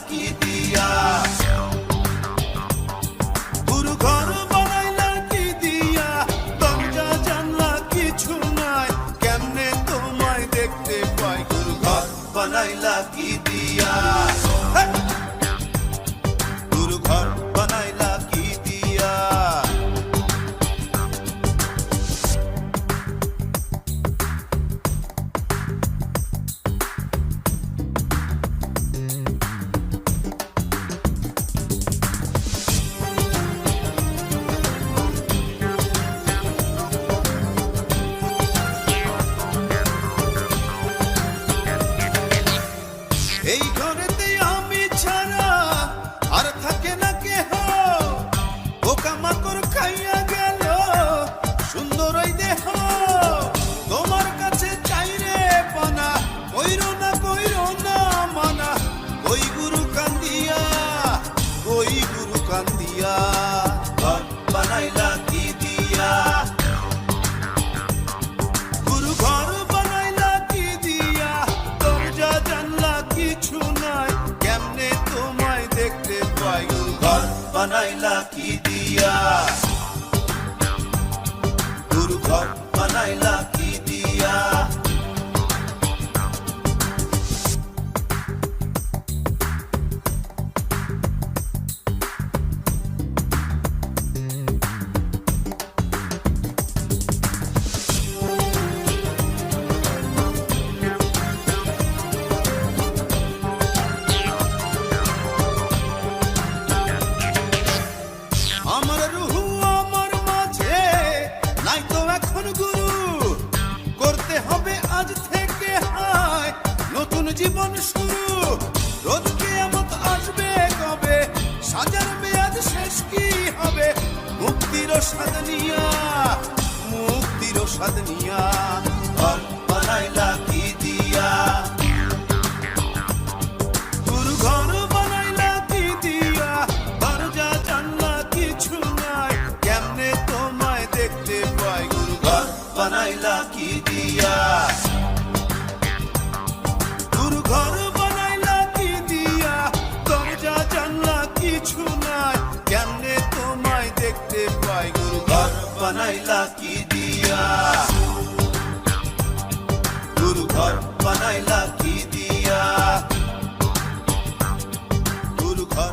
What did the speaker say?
কি দিয়া, গুরু ঘর বানাইলা কি দিয়া, দরজা জানলা কিছু নাই, কেমনে তোমায় দেখতে পাই, গুরু ঘর বানাইলা কি দিয়া, গুরু ঘর বানাইলা কি দিয়া। এই ঘরেতে আমি ছাড়া আর থাকে না কেহ, পোকামাকড় খাইয়া গেল সুন্দর ওই দেহ, তোমার কাছে চাই রে পানা, কইরো না মানা, ওই গুরু কান্দিয়া, ওই গুরু কান্দিয়া, ঘর বানাইলা কি দিয়া, গুরু ঘর বানাইলা কি দিয়া, দরজা জানলা কিছু নাই, কেমনে তোমায় দেখতে পাই, গুরু ঘর বানাইলা কি দিয়া, গুরু ঘর বানাইলা কি দিয়া। আমার রুহু আমার মাঝে নাই তো এখন গুরু, করতে হবে আজ থেকে হায় নতুন জীবন শুরু, রোজ কিয়ামত আসবে কবে, সাজার মেয়াদ শেষ কি হবে, মুক্তির স্বাদ নিয়া, মুক্তির স্বাদ নিয়া, ঘর বানাইলা কি দিয়া, গুরু ঘর বানাইলা কি দিয়া, দরজা জানলা কিছু নাই, কেমনে তোমায় দেখতে পাই, গুরু ঘর বানাইলা কি দিয়া, গুরু ঘর বানাইলা কি দিয়া, দরজা জানলা কিছু নাই, কেমনে তোমায় দেখতে পাই, গুরু ঘর বানাইলা কি দিয়া, গুরু ঘর বানাইলা কি দিয়া, গুরু ঘর